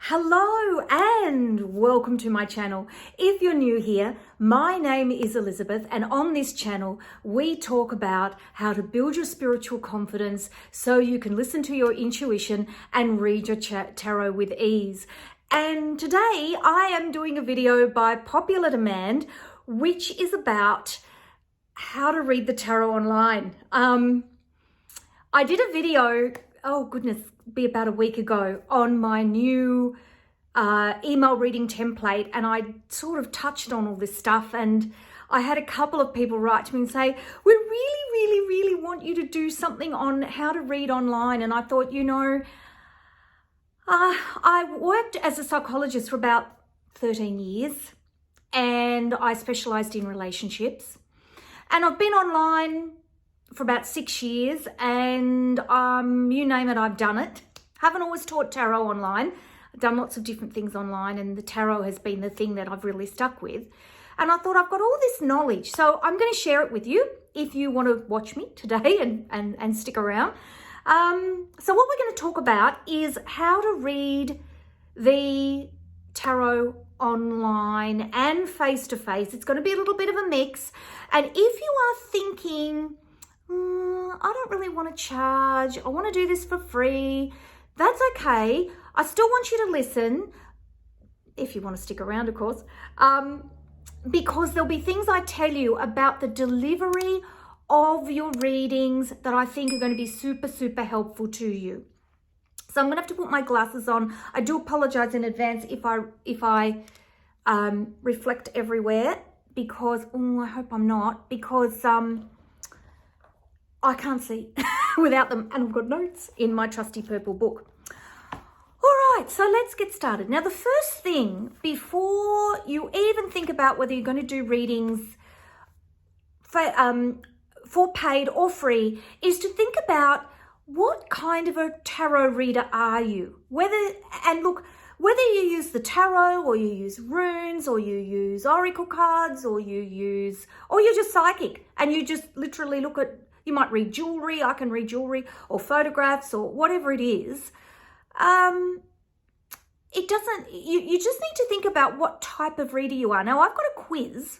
Hello and welcome to my channel. If you're new here, my name is Elizabeth, and on this channel we talk about how to build your spiritual confidence so you can listen to your intuition and read your tarot with ease. And today I am doing a video by popular demand, which is about how to read the tarot online. I did a video, be about a week ago, on my new email reading template, and I sort of touched on all this stuff, and I had a couple of people write to me and say, we really want you to do something on how to read online. And I thought, I worked as a psychologist for about 13 years, and I specialized in relationships, and I've been online for about 6 years, and you name it, I've done it. Haven't always taught tarot online. I've done lots of different things online, and the tarot has been the thing that I've really stuck with. And I thought, I've got all this knowledge, so I'm going to share it with you if you want to watch me today and stick around. So what we're going to talk about is how to read the tarot online and face-to-face. It's going to be a little bit of a mix. And if you are thinking, I don't really want to charge, I want to do this for free, that's okay. I still want you to listen, if you want to stick around, of course, because there'll be things I tell you about the delivery of your readings that I think are going to be super helpful to you. So I'm going to have to put my glasses on. I do apologize in advance if I reflect everywhere, because, I hope I'm not, because I can't see without them, and I've got notes in my trusty purple book. All right, so let's get started. Now, the first thing, before you even think about whether you're going to do readings for paid or free, is to think about what kind of a tarot reader are you? Whether you use the tarot, or you use runes, or you use oracle cards, or you're just psychic, and you just literally look at, you might read jewelry, I can read jewelry, or photographs, or whatever it is. You just need to think about what type of reader you are. Now, I've got a quiz,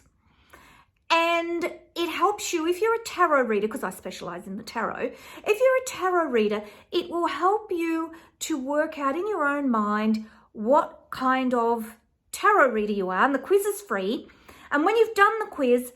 and it helps you if you're a tarot reader, because I specialize in the tarot. If you're a tarot reader, it will help you to work out in your own mind what kind of tarot reader you are. And the quiz is free. And when you've done the quiz,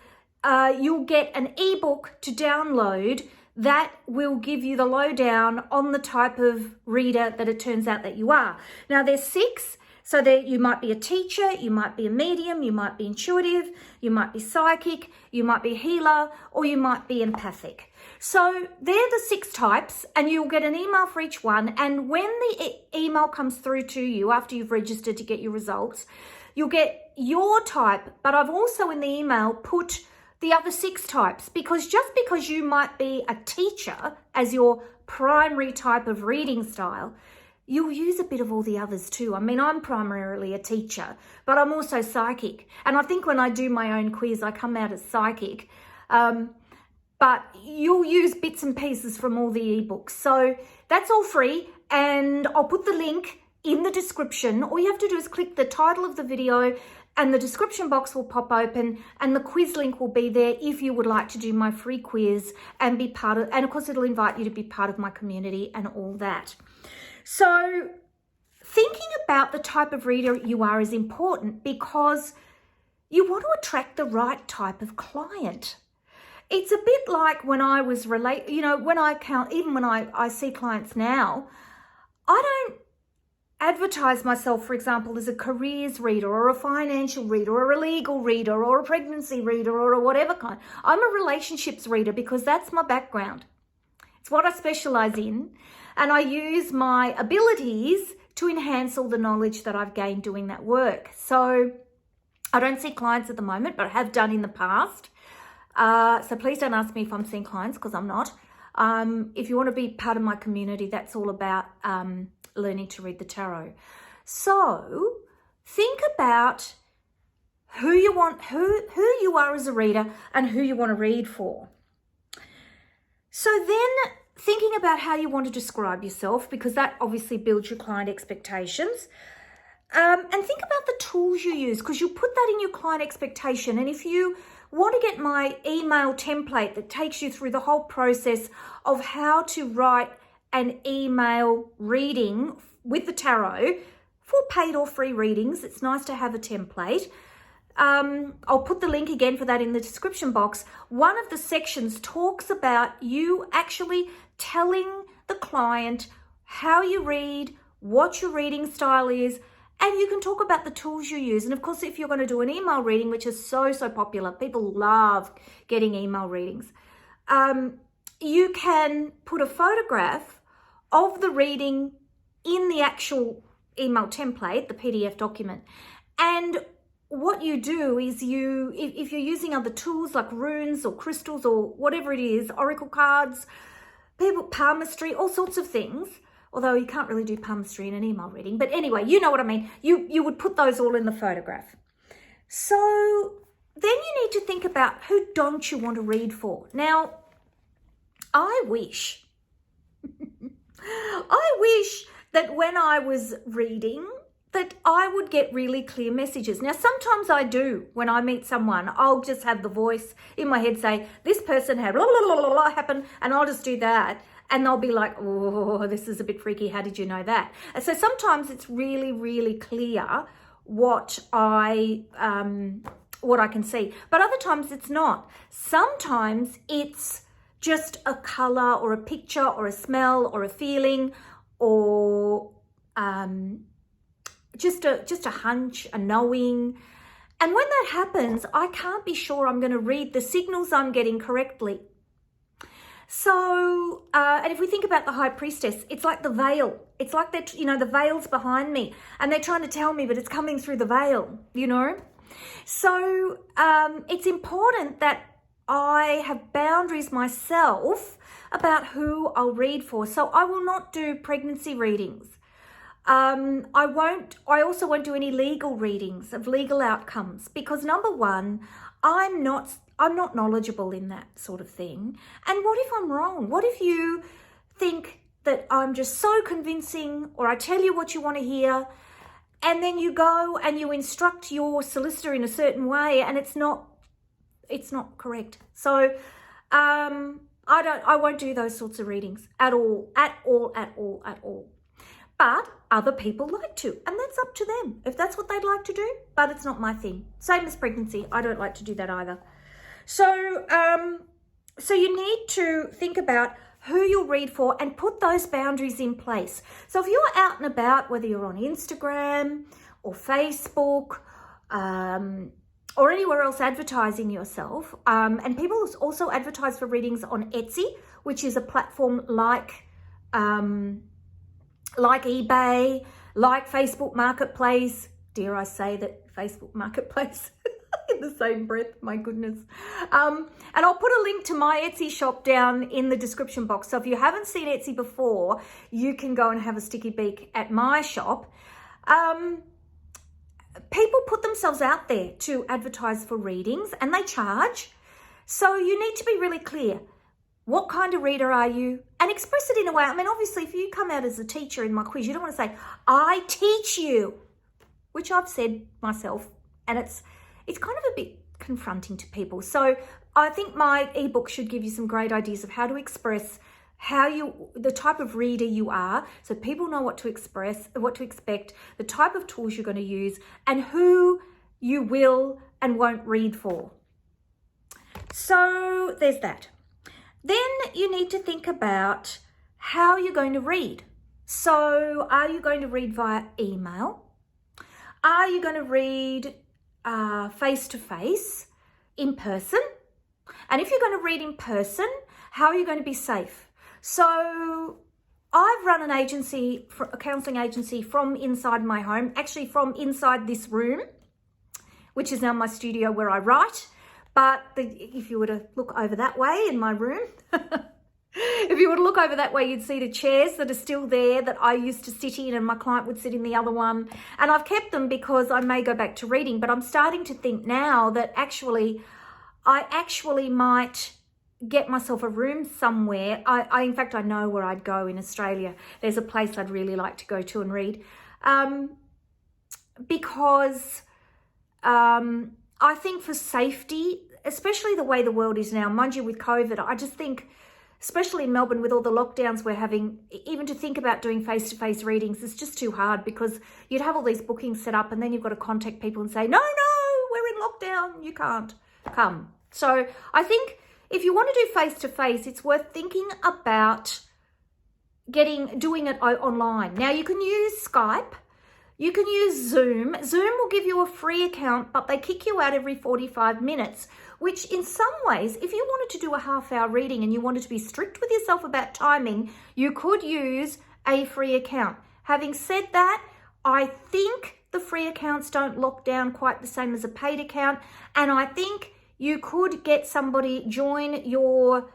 you'll get an ebook to download that will give you the lowdown on the type of reader that it turns out that you are. Now, there's 6, so that you might be a teacher, you might be a medium, you might be intuitive, you might be psychic, you might be a healer, or you might be empathic. So they're the 6 types, and you'll get an email for each one. And when the email comes through to you after you've registered to get your results, you'll get your type. But I've also in the email put the other 6 types, because just because you might be a teacher as your primary type of reading style, you'll use a bit of all the others too. I mean, I'm primarily a teacher, but I'm also psychic. And I think when I do my own quiz, I come out as psychic. But you'll use bits and pieces from all the ebooks. So that's all free, and I'll put the link in the description. All you have to do is click the title of the video, and the description box will pop open, and the quiz link will be there if you would like to do my free quiz and be part of, and of course it'll invite you to be part of my community and all that. So thinking about the type of reader you are is important, because you want to attract the right type of client. It's a bit like when I was when I see clients now, I don't advertise myself, for example, as a careers reader, or a financial reader, or a legal reader, or a pregnancy reader, or a whatever kind. I'm a relationships reader, because that's my background. It's what I specialize in, and I use my abilities to enhance all the knowledge that I've gained doing that work. So I don't see clients at the moment, but I have done in the past. So please don't ask me if I'm seeing clients, because I'm not. If you want to be part of my community, that's all about learning to read the tarot. So think about who you are as a reader, and who you want to read for. So then thinking about how you want to describe yourself, because that obviously builds your client expectations. And think about the tools you use, because you'll put that in your client expectation. And if you want to get my email template that takes you through the whole process of how to write an email reading with the tarot for paid or free readings, it's nice to have a template. I'll put the link again for that in the description box. One of the sections talks about you actually telling the client how you read, what your reading style is, and you can talk about the tools you use. And of course, if you're going to do an email reading, which is so popular, people love getting email readings, you can put a photograph of the reading in the actual email template, the PDF document. And what you do is if you're using other tools like runes or crystals or whatever it is, oracle cards, palmistry, all sorts of things, although you can't really do palmistry in an email reading. But anyway, you know what I mean. You would put those all in the photograph. So then you need to think about who don't you want to read for. Now, I wish that when I was reading, that I would get really clear messages. Now, sometimes I do. When I meet someone, I'll just have the voice in my head say, this person had blah, blah, blah, blah, happen, and I'll just do that. And they'll be like, oh, this is a bit freaky. How did you know that? And so sometimes it's really clear what I can see. But other times it's not. Sometimes it's just a color or a picture or a smell or a feeling or just a hunch, a knowing. And when that happens, I can't be sure I'm going to read the signals I'm getting correctly. So, and if we think about the high priestess, it's like the veil. It's like that, the veil's behind me and they're trying to tell me, but it's coming through the veil, So, it's important that I have boundaries myself about who I'll read for. So I will not do pregnancy readings. I also won't do any legal readings of legal outcomes because number one, I'm not knowledgeable in that sort of thing. And what if I'm wrong? What if you think that I'm just so convincing, or I tell you what you want to hear, and then you go and you instruct your solicitor in a certain way and it's not correct. So I won't do those sorts of readings at all. But other people like to, and that's up to them if that's what they'd like to do, but it's not my thing. Same as pregnancy. I don't like to do that either. So, so you need to think about who you'll read for and put those boundaries in place. So if you're out and about, whether you're on Instagram or Facebook, or anywhere else advertising yourself, and people also advertise for readings on Etsy, which is a platform like eBay, like Facebook Marketplace. Dare I say that Facebook Marketplace in the same breath, my goodness. And I'll put a link to my Etsy shop down in the description box. So if you haven't seen Etsy before, you can go and have a sticky beak at my shop. People put themselves out there to advertise for readings and they charge. So you need to be really clear. What kind of reader are you? And express it in a way. I mean, obviously, if you come out as a teacher in my quiz, you don't want to say, I teach you, which I've said myself. And it's kind of a bit confronting to people. So I think my ebook should give you some great ideas of how to express the type of reader you are, so people know what to expect, the type of tools you're going to use, and who you will and won't read for. So there's that. Then you need to think about how you're going to read. So are you going to read via email? Are you going to read face-to-face, in person? And if you're going to read in person, how are you going to be safe? So I've run an agency, a counselling agency from inside my home, actually from inside this room, which is now my studio where I write. But if you were to look over that way in my room, if you were to look over that way, you'd see the chairs that are still there that I used to sit in and my client would sit in the other one. And I've kept them because I may go back to reading, but I'm starting to think now that I actually might get myself a room somewhere. In fact, I know where I'd go in Australia. There's a place I'd really like to go to and read. because I think for safety, especially the way the world is now, mind you, with COVID, I just think, especially in Melbourne with all the lockdowns we're having, even to think about doing face-to-face readings is just too hard, because you'd have all these bookings set up and then you've got to contact people and say, no, we're in lockdown, you can't come. So I think if you want to do face-to-face, it's worth thinking about doing it online. Now you can use Skype, you can use Zoom. Zoom will give you a free account, but they kick you out every 45 minutes, which in some ways, if you wanted to do a half-hour reading and you wanted to be strict with yourself about timing, you could use a free account. Having said that, I think the free accounts don't lock down quite the same as a paid account, and I think you could get somebody join your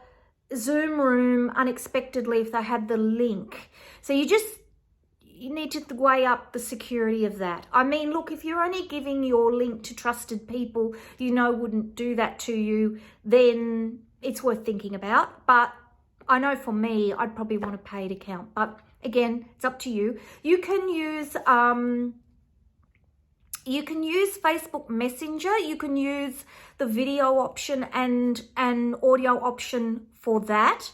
Zoom room unexpectedly if they had the link. So you need to weigh up the security of that. I mean, look, if you're only giving your link to trusted people you know wouldn't do that to you, then it's worth thinking about. But I know for me, I'd probably want a paid account. But again, it's up to you. You can use Facebook Messenger. You can use the video option and an audio option for that.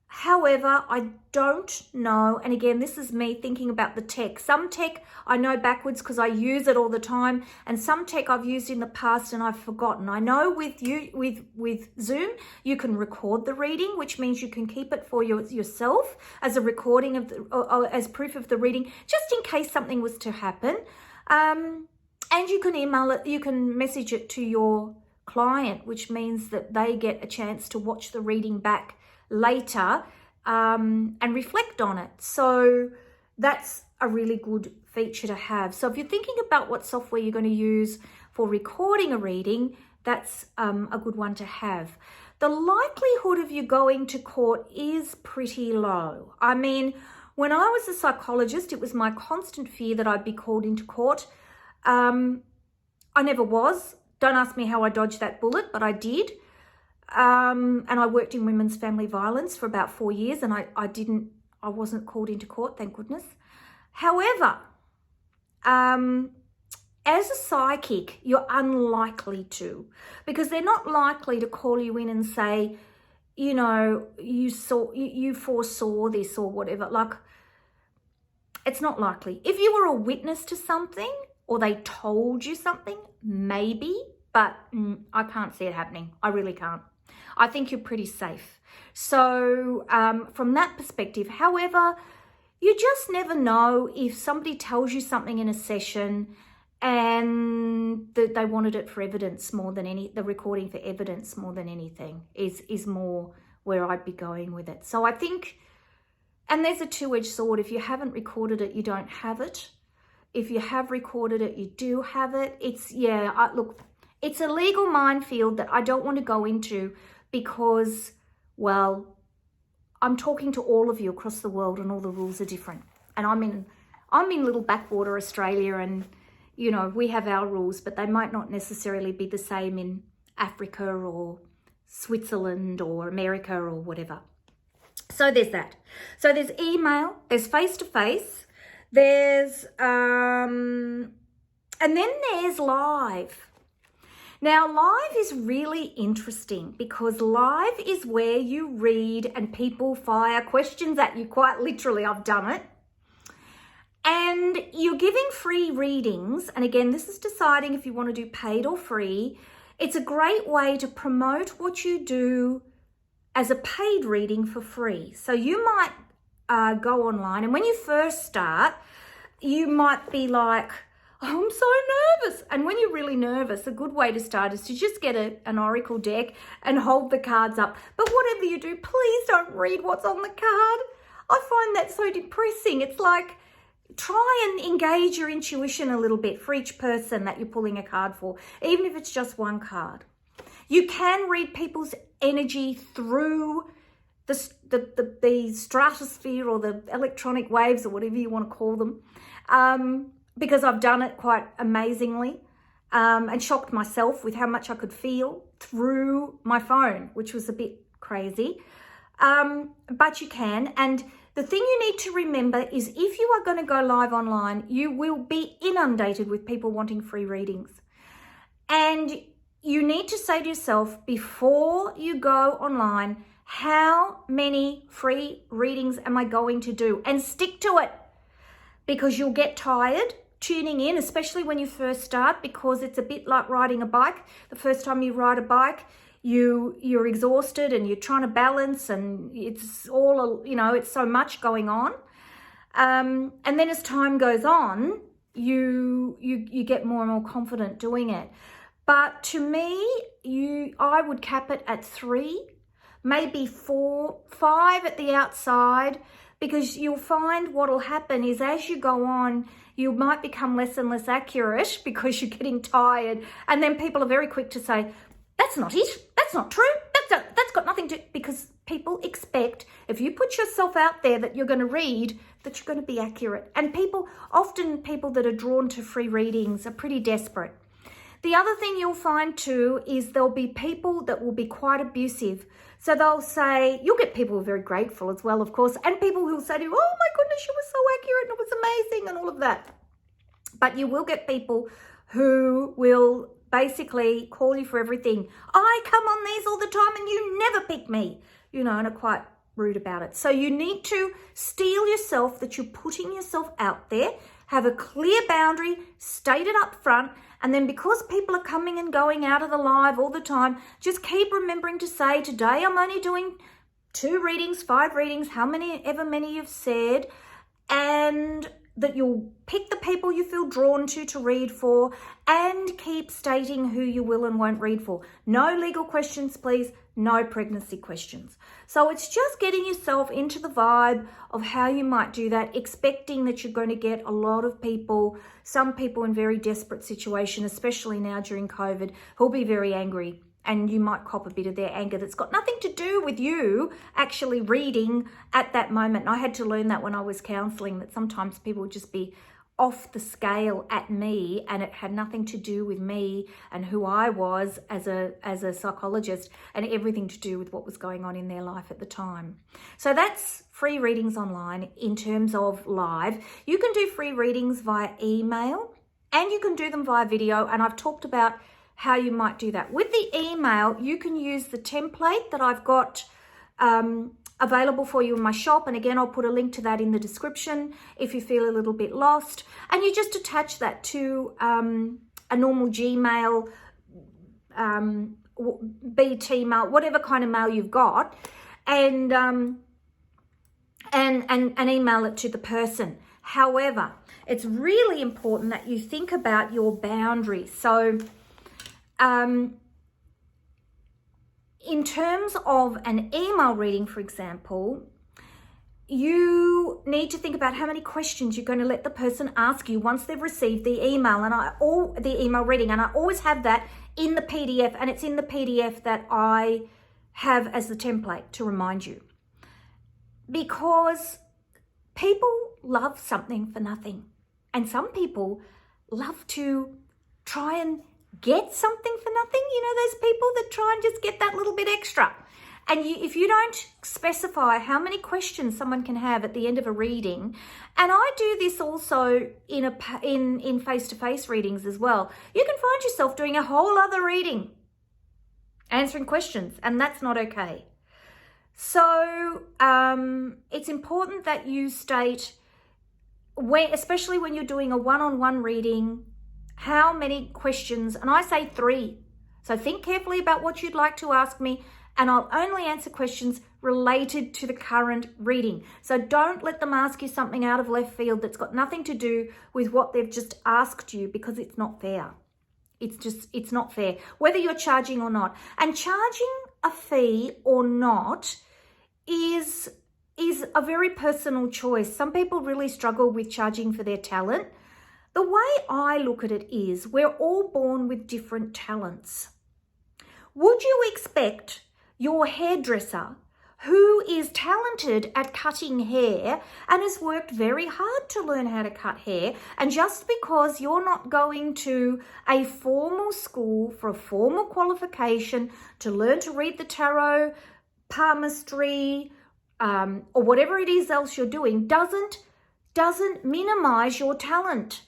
However, I don't know, and again, this is me thinking about the tech. Some tech I know backwards because I use it all the time, and some tech I've used in the past and I've forgotten. I know with Zoom, you can record the reading, which means you can keep it for yourself as a recording of as proof of the reading, just in case something was to happen. And you can email it, you can message it to your client, which means that they get a chance to watch the reading back later and reflect on it. So that's a really good feature to have. So if you're thinking about what software you're going to use for recording a reading, that's a good one to have. The likelihood of you going to court is pretty low. I mean, when I was a psychologist, it was my constant fear that I'd be called into court. I never was. Don't ask me how I dodged that bullet, but I did. And I worked in women's family violence for about 4 years, and I wasn't called into court, thank goodness. However, as a psychic, you're unlikely to, because they're not likely to call you in and say, you know, you foresaw this or whatever. Like, it's not likely. If you were a witness to something or they told you something, maybe, but I can't see it happening. I really can't. I think you're pretty safe. So from that perspective, however, you just never know if somebody tells you something in a session and that they wanted it for evidence more than the recording for evidence more than anything is more where I'd be going with it. So I think, and there's a two-edged sword. If you haven't recorded it, you don't have it. If you have recorded it, you do have it. Look, it's a legal minefield that I don't want to go into because, well, I'm talking to all of you across the world and all the rules are different. And I'm in little backwater Australia, and, you know, we have our rules, but they might not necessarily be the same in Africa or Switzerland or America or whatever. So there's that. So there's email, there's face-to-face, there's, and then there's live. Now, live is really interesting because live is where you read and people fire questions at you. Quite literally, I've done it. And you're giving free readings. And again, this is deciding if you want to do paid or free. It's a great way to promote what you do as a paid reading for free. So you might go online, and when you first start, you might be like, oh, I'm so nervous. And when you're really nervous, a good way to start is to just get an oracle deck and hold the cards up. But whatever you do, please don't read what's on the card. I find that so depressing. It's like, try and engage your intuition a little bit for each person that you're pulling a card for, even if it's just one card. You can read people's energy through the stratosphere or the electronic waves or whatever you want to call them, because I've done it quite amazingly and shocked myself with how much I could feel through my phone, which was a bit crazy. But you can, and The thing you need to remember is if you are going to go live online, you will be inundated with people wanting free readings. And you need to say to yourself before you go online, how many free readings am I going to do? And stick to it, because you'll get tired tuning in, especially when you first start, because it's a bit like riding a bike. The first time you ride a bike, you're exhausted and you're trying to balance, and it's all, it's so much going on. And then as time goes on, you get more and more confident doing it. But to me, I would cap it at 3, maybe 4, 5 at the outside, because you'll find what'll happen is as you go on, you might become less and less accurate because you're getting tired. And then people are very quick to say, that's not it. That's not true. That's got nothing to, because people expect if you put yourself out there that you're going to read, that you're going to be accurate. And people that are drawn to free readings are pretty desperate. The other thing you'll find too is there'll be people that will be quite abusive. So they'll say, you'll get people who are very grateful as well, of course, and people who will say to you, oh my goodness, you were so accurate and it was amazing and all of that. But you will get people who will basically call you for everything. I come on these all the time and you never pick me, and are quite rude about it. So you need to steel yourself that you're putting yourself out there, have a clear boundary, state it up front, and then because people are coming and going out of the live all the time, just keep remembering to say, today I'm only doing 2 readings, 5 readings, ever many you've said, and that you'll pick the people you feel drawn to read for, and keep stating who you will and won't read for. No legal questions, please. No pregnancy questions. So it's just getting yourself into the vibe of how you might do that, expecting that you're going to get a lot of people, some people in very desperate situations, especially now during COVID, who'll be very angry, and you might cop a bit of their anger that's got nothing to do with you actually reading at that moment. And I had to learn that when I was counselling, that sometimes people would just be off the scale at me, and it had nothing to do with me and who I was as a psychologist, and everything to do with what was going on in their life at the time. So that's free readings online. In terms of live, you can do free readings via email and you can do them via video, and I've talked about how you might do that. With the email, you can use the template that I've got available for you in my shop, and again I'll put a link to that in the description if you feel a little bit lost, and you just attach that to a normal Gmail, BT mail, whatever kind of mail you've got, and email it to the person. However, it's really important that you think about your boundaries. So in terms of an email reading, for example, you need to think about how many questions you're going to let the person ask you once they've received the email, the email reading. And I always have that in the PDF, and it's in the PDF that I have as the template to remind you. Because people love something for nothing, and some people love to try and get something for nothing. Those people that try and just get that little bit extra. And if you don't specify how many questions someone can have at the end of a reading, and I do this also in face-to-face readings as well, you can find yourself doing a whole other reading, answering questions, and that's not okay. So it's important that you state, especially when you're doing a one-on-one reading, how many questions, and I say 3. So think carefully about what you'd like to ask me, and I'll only answer questions related to the current reading. So don't let them ask you something out of left field that's got nothing to do with what they've just asked you, because it's not fair. It's not fair, whether you're charging or not. And charging a fee or not is a very personal choice. Some people really struggle with charging for their talent. The way I look at it is we're all born with different talents. Would you expect your hairdresser, who is talented at cutting hair and has worked very hard to learn how to cut hair, and just because you're not going to a formal school for a formal qualification to learn to read the tarot, palmistry, or whatever it is else you're doing doesn't minimize your talent.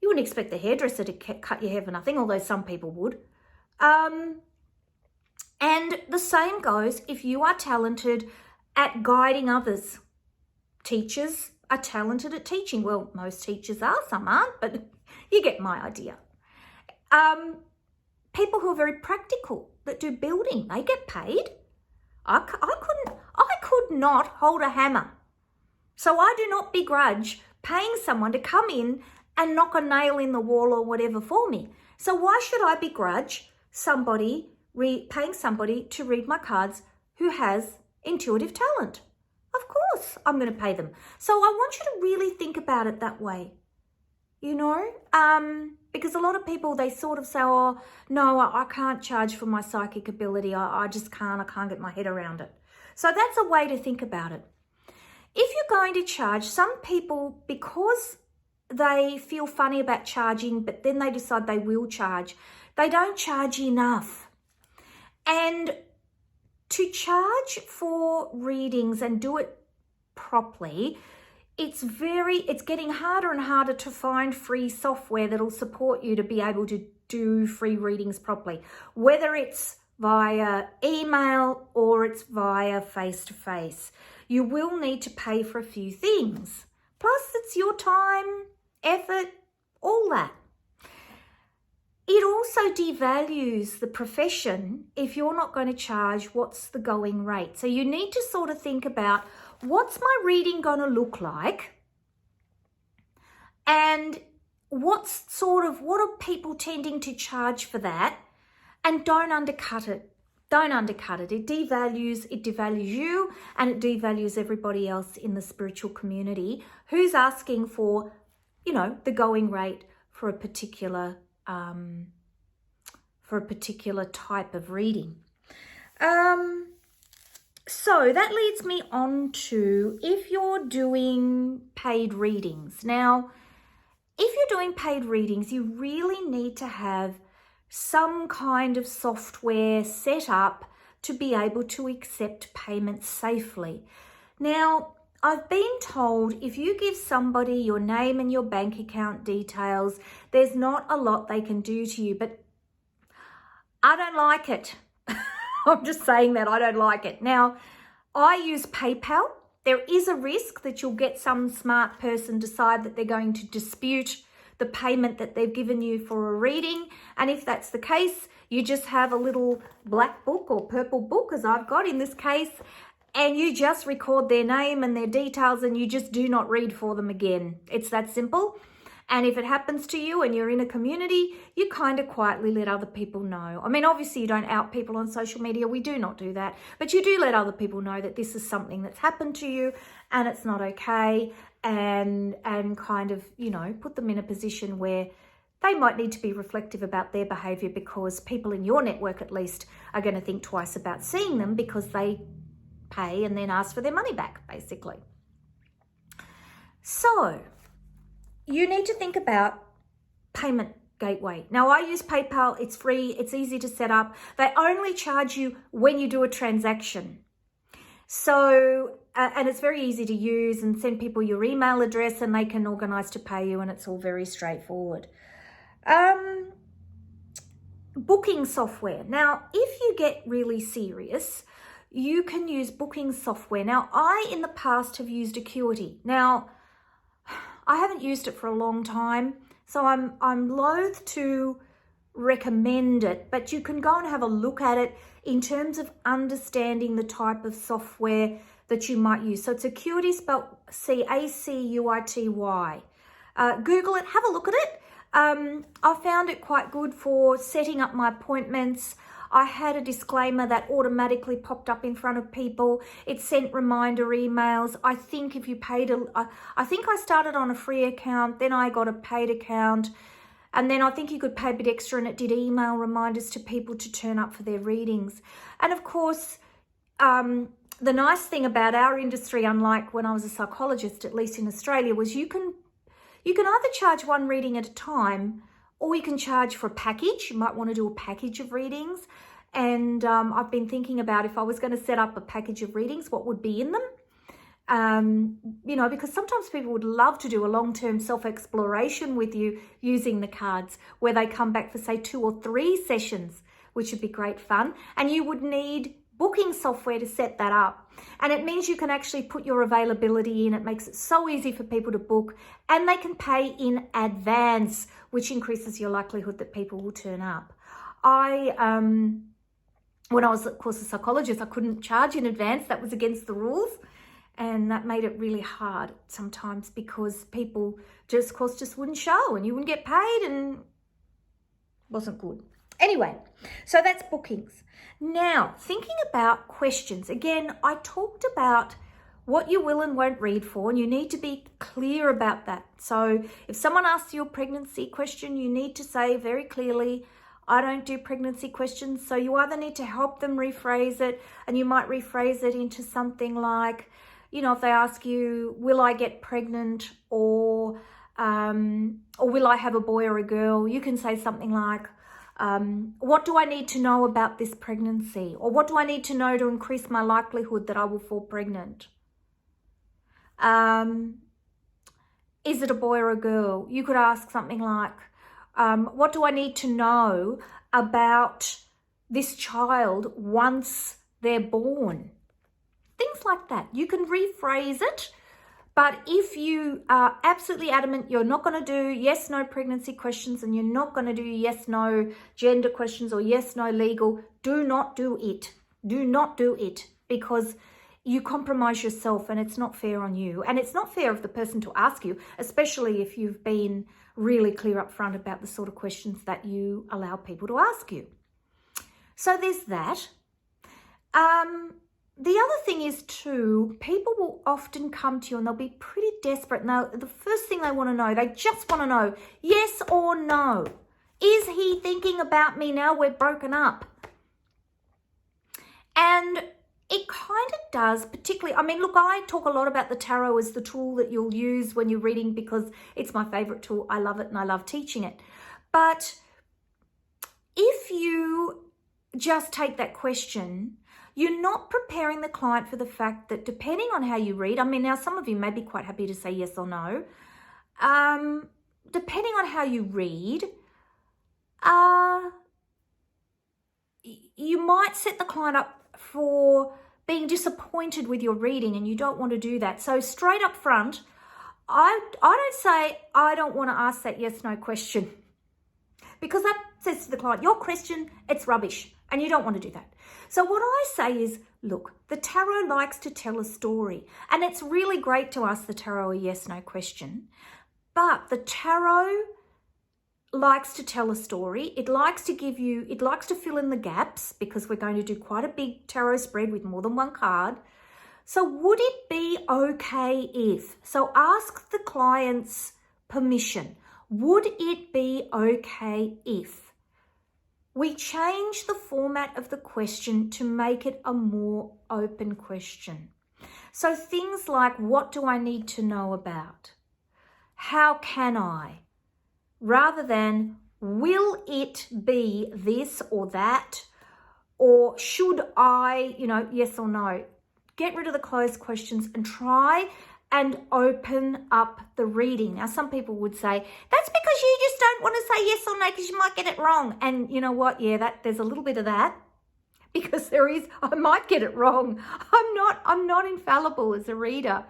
You wouldn't expect the hairdresser to cut your hair for nothing, although some people would. And the same goes if you are talented at guiding others. Teachers are talented at teaching. Well, most teachers are, some aren't, but you get my idea. People who are very practical, that do building, they get paid. I could not hold a hammer. So I do not begrudge paying someone to come in and knock a nail in the wall or whatever for me. So why should I begrudge paying somebody to read my cards who has intuitive talent? Of course I'm going to pay them. So I want you to really think about it that way, you know, because a lot of people, they sort of say, oh, no, I can't charge for my psychic ability. I just can't. I can't get my head around it. So that's a way to think about it. If you're going to charge, some people, because they feel funny about charging, but then they decide they will charge, they don't charge enough. And to charge for readings and do it properly, it's getting harder and harder to find free software that'll support you to be able to do free readings properly, whether it's via email or it's via face-to-face. You will need to pay for a few things. Plus, it's your time, effort, all that. It also devalues the profession if you're not going to charge what's the going rate. So you need to sort of think about, what's my reading going to look like? And what are people tending to charge for that? And don't undercut it. Don't undercut it. It devalues you, and it devalues everybody else in the spiritual community who's asking for, you know, the going rate for a particular type of reading. So that leads me on to, if you're doing paid readings. Now, if you're doing paid readings, you really need to have some kind of software set up to be able to accept payments safely. Now, I've been told if you give somebody your name and your bank account details, there's not a lot they can do to you, but I don't like it. I'm just saying that I don't like it. Now, I use PayPal. There is a risk that you'll get some smart person decide that they're going to dispute the payment that they've given you for a reading. And if that's the case, you just have a little black book or purple book, as I've got in this case, and you just record their name and their details, and you just do not read for them again. It's that simple. And if it happens to you and you're in a community, you kind of quietly let other people know. I mean, obviously you don't out people on social media. We do not do that. But you do let other people know that this is something that's happened to you and it's not okay, and kind of, you know, put them in a position where they might need to be reflective about their behaviour, because people in your network at least are going to think twice about seeing them, because they pay and then ask for their money back, basically. So you need to think about payment gateway. Now, I use PayPal. It's free. It's easy to set up. They only charge you when you do a transaction. So, and it's very easy to use, and send people your email address and they can organise to pay you, and it's all very straightforward. Booking software. Now, if you get really serious, you can use booking software. Now, I, in the past, have used Acuity. Now, I haven't used it for a long time, so I'm loath to recommend it, but you can go and have a look at it in terms of understanding the type of software that you might use. So it's Acuity, spelled Acuity. Google it, have a look at it. I found it quite good for setting up my appointments. I had a disclaimer that automatically popped up in front of people. It sent reminder emails. I think if you paid, I think I started on a free account, then I got a paid account, and then I think you could pay a bit extra, and it did email reminders to people to turn up for their readings. And of course, the nice thing about our industry, unlike when I was a psychologist, at least in Australia, was you can either charge one reading at a time, or you can charge for a package. You might want to do a package of readings. And I've been thinking about if I was going to set up a package of readings, what would be in them. You know, because sometimes people would love to do a long-term self-exploration with you using the cards, where they come back for say 2 or 3 sessions, which would be great fun. And you would need booking software to set that up. And it means you can actually put your availability in. It makes it so easy for people to book, and they can pay in advance, which increases your likelihood that people will turn up. When I was, of course, a psychologist, I couldn't charge in advance. That was against the rules. And that made it really hard sometimes, because people just, of course, just wouldn't show and you wouldn't get paid, and it wasn't good. Anyway, so that's bookings. Now, thinking about questions. Again, I talked about what you will and won't read for, and you need to be clear about that. So if someone asks you a pregnancy question, you need to say very clearly, I don't do pregnancy questions. So you either need to help them rephrase it, and you might rephrase it into something like, you know, if they ask you, will I get pregnant, or will I have a boy or a girl? You can say something like, what do I need to know about this pregnancy? Or what do I need to know to increase my likelihood that I will fall pregnant? Is it a boy or a girl? You could ask something like, what do I need to know about this child once they're born? Things like that. You can rephrase it, but if you are absolutely adamant you're not going to do yes, no pregnancy questions, and you're not going to do yes, no gender questions or yes, no legal, do not do it. Do not do it, because you compromise yourself and it's not fair on you. And it's not fair of the person to ask you, especially if you've been really clear up front about the sort of questions that you allow people to ask you. So there's that. The other thing is too, people will often come to you and they'll be pretty desperate. Now, the first thing they want to know, they just want to know, yes or no. Is he thinking about me now we're broken up? And it kind of does, particularly, I mean, look, I talk a lot about the tarot as the tool that you'll use when you're reading, because it's my favorite tool. I love it and I love teaching it. But if you just take that question, you're not preparing the client for the fact that depending on how you read, I mean, now some of you may be quite happy to say yes or no. Depending on how you read, you might set the client up for being disappointed with your reading, and you don't want to do that. So straight up front, I don't say, I don't want to ask that yes, no question, because that says to the client, your question, it's rubbish, and you don't want to do that. So what I say is, look, the tarot likes to tell a story, and it's really great to ask the tarot a yes, no question, but the tarot likes to tell a story. It likes to fill in the gaps, because we're going to do quite a big tarot spread with more than one card. So would it be okay if, so ask the client's permission, would it be okay if we change the format of the question to make it a more open question? So things like, what do I need to know about? How can I? Rather than, will it be this or that? Or should I, yes or no? Get rid of the closed questions and try and open up the reading. Now, some people would say, that's because you just don't want to say yes or no because you might get it wrong. And you know what? Yeah, there's a little bit of that, because I might get it wrong. I'm not infallible as a reader.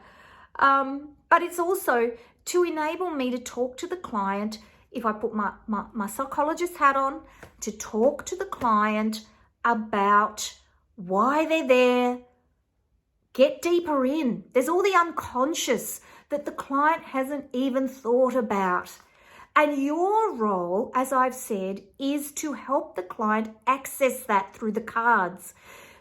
But it's also to enable me to talk to the client, if I put my psychologist hat on, to talk to the client about why they're there, get deeper in. There's all the unconscious that the client hasn't even thought about. And your role, as I've said, is to help the client access that through the cards.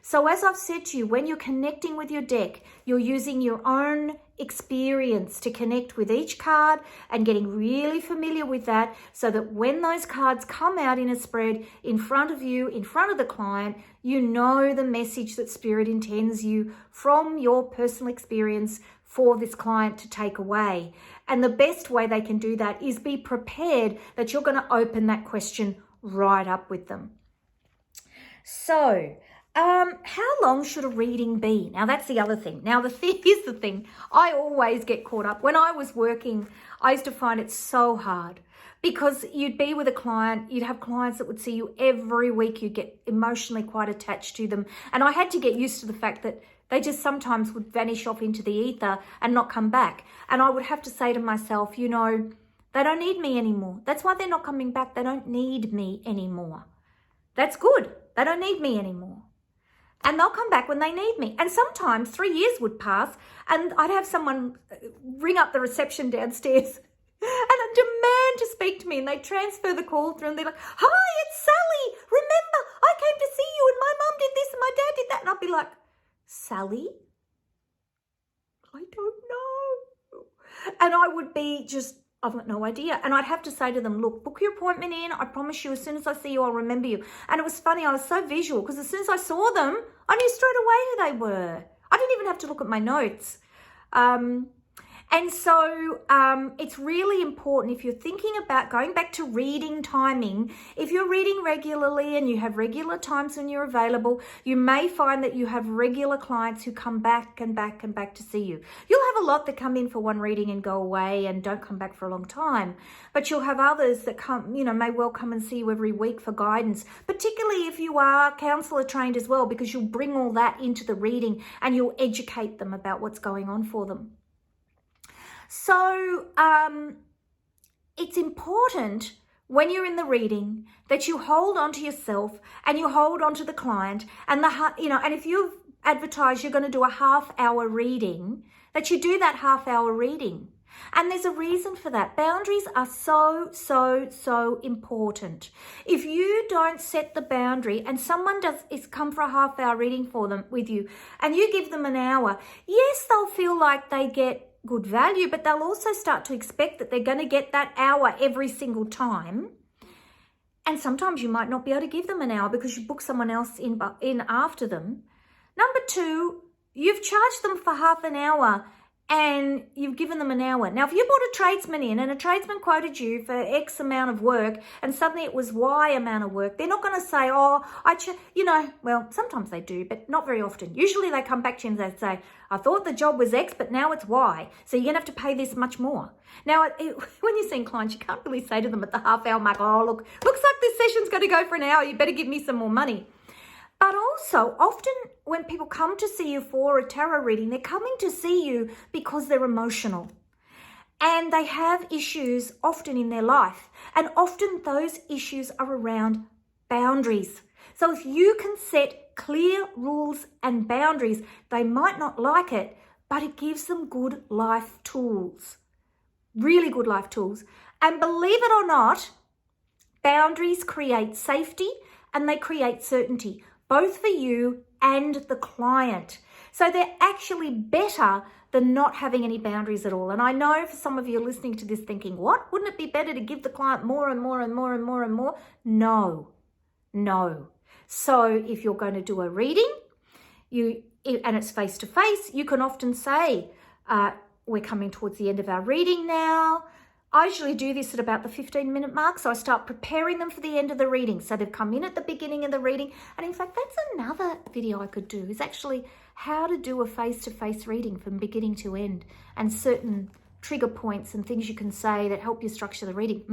So as I've said to you, when you're connecting with your deck, you're using your own experience to connect with each card and getting really familiar with that, so that when those cards come out in a spread in front of you, in front of the client, you know the message that Spirit intends you from your personal experience for this client to take away. And the best way they can do that is be prepared that you're going to open that question right up with them. So, how long should a reading be? Now, that's the other thing. Now, here's the thing. I always get caught up. When I was working, I used to find it so hard because you'd be with a client, you'd have clients that would see you every week, you'd get emotionally quite attached to them. And I had to get used to the fact that they just sometimes would vanish off into the ether and not come back. And I would have to say to myself, you know, they don't need me anymore. That's why they're not coming back. They don't need me anymore. That's good. They don't need me anymore. And they'll come back when they need me. And sometimes 3 years would pass and I'd have someone ring up the reception downstairs and demand to speak to me, and they transfer the call through and they're like, "Hi, it's Sally. Remember, I came to see you and my mum did this and my dad did that." And I'd be like, "Sally? I don't know." And I would be just, I've got no idea. And I'd have to say to them, "Look, book your appointment in. I promise you, as soon as I see you, I'll remember you." And it was funny. I was so visual because as soon as I saw them, I knew straight away who they were. I didn't even have to look at my notes. And so it's really important if you're thinking about going back to reading timing, if you're reading regularly and you have regular times when you're available, you may find that you have regular clients who come back and back and back to see you. You'll have a lot that come in for one reading and go away and don't come back for a long time, but you'll have others that come, you know, may well come and see you every week for guidance, particularly if you are counselor trained as well, because you'll bring all that into the reading and you'll educate them about what's going on for them. So it's important when you're in the reading that you hold on to yourself and you hold on to the client, and and if you've advertised you're going to do a half-hour reading, that you do that half-hour reading. And there's a reason for that. Boundaries are so important. If you don't set the boundary and someone is come for a half-hour reading for them with you and you give them an hour, yes, they'll feel like they get good value, but they'll also start to expect that they're going to get that hour every single time. And sometimes you might not be able to give them an hour because you book someone else in after them. Number two, you've charged them for half an hour and you've given them an hour. Now, if you brought a tradesman in and a tradesman quoted you for X amount of work and suddenly it was Y amount of work, they're not going to say, "Oh, well, sometimes they do, but not very often. Usually they come back to you and they say, "I thought the job was X, but now it's Y. So you're going to have to pay this much more." Now, when you're seeing clients, you can't really say to them at the half hour mark, "Oh, look, looks like this session's going to go for an hour. You better give me some more money." But also, often when people come to see you for a tarot reading, they're coming to see you because they're emotional. And they have issues often in their life. And often those issues are around boundaries. So if you can set clear rules and boundaries, they might not like it, but it gives them good life tools. Really good life tools. And believe it or not, boundaries create safety and they create certainty, both for you and the client. So they're actually better than not having any boundaries at all. And I know for some of you listening to this thinking, what? Wouldn't it be better to give the client more and more and more and more and more? No. So if you're going to do a reading, and it's face-to-face, you can often say, "We're coming towards the end of our reading now." I usually do this at about the 15-minute mark, so I start preparing them for the end of the reading. So they've come in at the beginning of the reading. And in fact, that's another video I could do, is actually how to do a face-to-face reading from beginning to end, and certain trigger points and things you can say that help you structure the reading.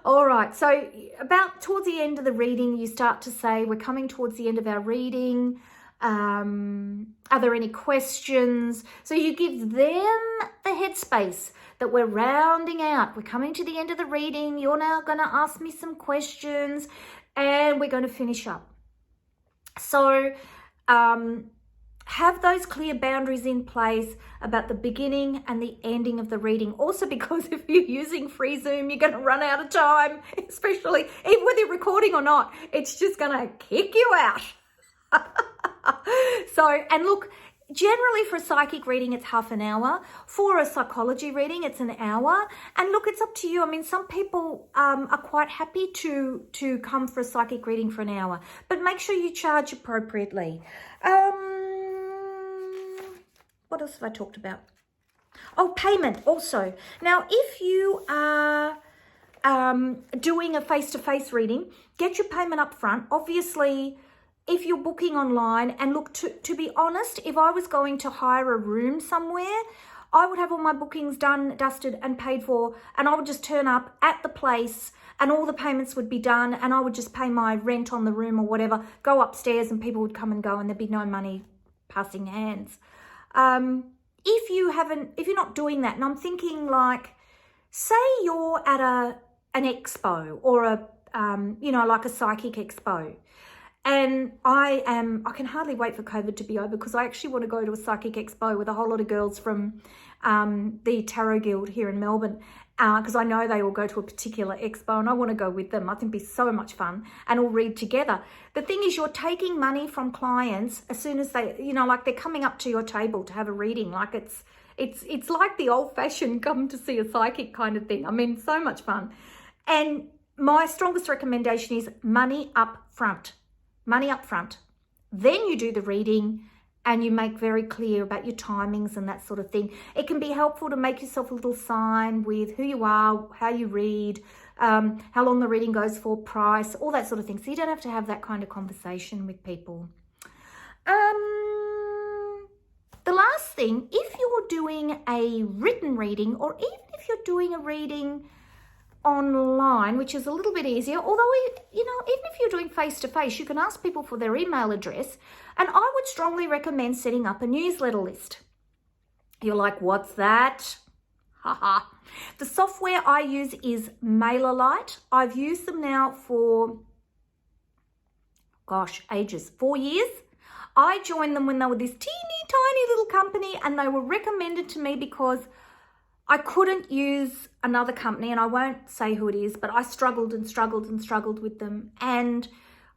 All right, so about towards the end of the reading, you start to say, "We're coming towards the end of our reading. Are there any questions?" So you give them the headspace that we're rounding out. We're coming to the end of the reading. You're now going to ask me some questions and we're going to finish up. So have those clear boundaries in place about the beginning and the ending of the reading. Also, because if you're using free Zoom, you're going to run out of time, especially even whether you're recording or not. It's just going to kick you out. So, and look, generally for a psychic reading, it's half an hour. For a psychology reading, it's an hour. And look, it's up to you. I mean, some people are quite happy to come for a psychic reading for an hour, but make sure you charge appropriately. What else have I talked about? Oh, payment also. Now, if you are doing a face-to-face reading, get your payment up front. Obviously, if you're booking online, and look, to be honest, if I was going to hire a room somewhere, I would have all my bookings done, dusted and paid for, and I would just turn up at the place and all the payments would be done, and I would just pay my rent on the room or whatever, go upstairs and people would come and go and there'd be no money passing hands. If you're not doing that, and I'm thinking like, say you're at an expo or like a psychic expo, and I can hardly wait for COVID to be over, because I actually want to go to a psychic expo with a whole lot of girls from the Tarot Guild here in Melbourne, because I know they all go to a particular expo and I want to go with them. I think it'd be so much fun, and all read together. The thing is, you're taking money from clients as soon as they, like they're coming up to your table to have a reading. Like it's like the old-fashioned come to see a psychic kind of thing. I mean, so much fun. And my strongest recommendation is money up front. Money up front. Then you do the reading and you make very clear about your timings and that sort of thing. It can be helpful to make yourself a little sign with who you are, how you read, how long the reading goes for, price, all that sort of thing. So you don't have to have that kind of conversation with people. The last thing, if you're doing a written reading, or even if you're doing a reading online, which is a little bit easier, although, even if you're doing face-to-face, you can ask people for their email address, and I would strongly recommend setting up a newsletter list. You're like, what's that? Haha. The software I use is MAILERLITE. I've used them now for, ages, 4 years. I joined them when they were this teeny tiny little company, and they were recommended to me because I couldn't use another company, and I won't say who it is, but I struggled and struggled and struggled with them. And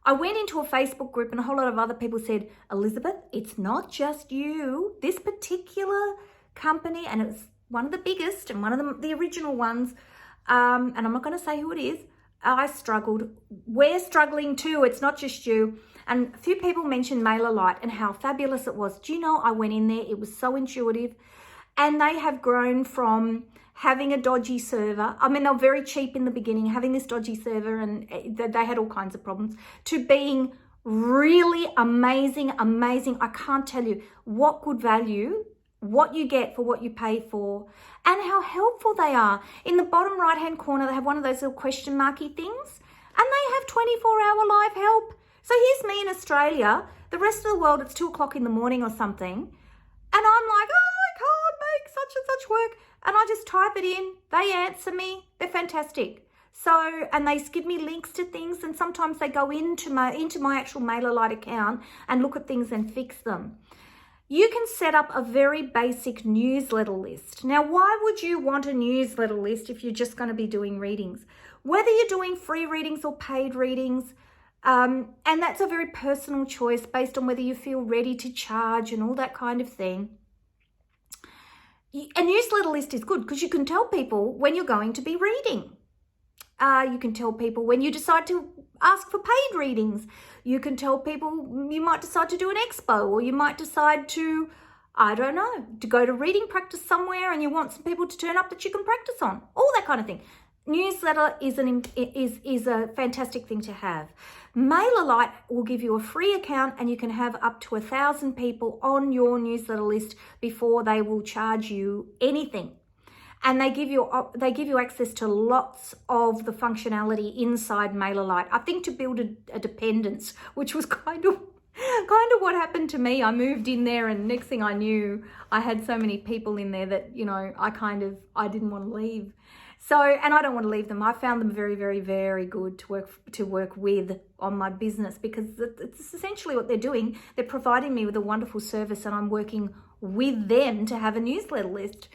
I went into a Facebook group, and a whole lot of other people said, Elizabeth, it's not just you. This particular company, and it's one of the biggest and one of the original ones, and I'm not going to say who it is, I struggled. We're struggling too. It's not just you. And a few people mentioned MailerLite and how fabulous it was. Do you know, I went in there. It was so intuitive. And they have grown from having a dodgy server. I mean, they were very cheap in the beginning, having this dodgy server, and they had all kinds of problems, to being really amazing. I can't tell you what good value, what you get for what you pay for, and how helpful they are. In the bottom right-hand corner, they have one of those little question marky things, and they have 24-hour live help. So here's me in Australia. The rest of the world, it's 2 o'clock in the morning or something. And I'm like, I can't make such and such work. And I just type it in. They answer me. They're fantastic. So, and they give me links to things. And sometimes they go into my actual MailerLite account and look at things and fix them. You can set up a very basic newsletter list. Now, why would you want a newsletter list if you're just going to be doing readings? Whether you're doing free readings or paid readings, and that's a very personal choice based on whether you feel ready to charge and all that kind of thing. A newsletter list is good because you can tell people when you're going to be reading. You can tell people when you decide to ask for paid readings. You can tell people you might decide to do an expo, or you might decide to, I don't know, to go to reading practice somewhere and you want some people to turn up that you can practice on. All that kind of thing. Newsletter is a fantastic thing to have. MailerLite will give you a free account, and you can have up to 1,000 people on your newsletter list before they will charge you anything. And they give you access to lots of the functionality inside MailerLite. I think to build a dependence, which was kind of what happened to me. I moved in there, and next thing I knew, I had so many people in there that, I didn't want to leave. So, and I don't want to leave them. I found them very, very, very good to work with on my business, because it's essentially what they're doing. They're providing me with a wonderful service, and I'm working with them to have a newsletter list.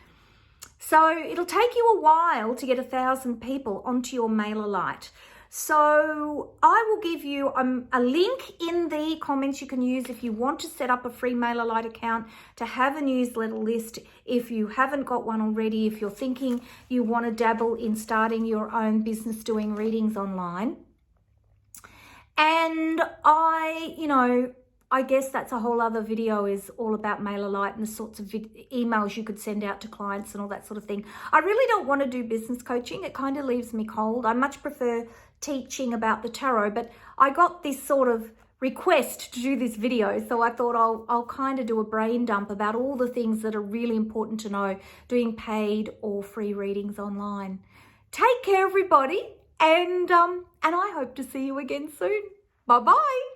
So it'll take you a while to get 1,000 people onto your MailerLite. So I will give you a link in the comments you can use if you want to set up a free MailerLite account to have a newsletter list. If you haven't got one already, if you're thinking you want to dabble in starting your own business doing readings online. And I guess that's a whole other video, is all about MailerLite and the sorts of emails you could send out to clients and all that sort of thing. I really don't want to do business coaching. It kind of leaves me cold. I much prefer teaching about the tarot, but I got this sort of request to do this video, so I thought I'll kind of do a brain dump about all the things that are really important to know doing paid or free readings online. Take care, everybody, and I hope to see you again soon. Bye-bye.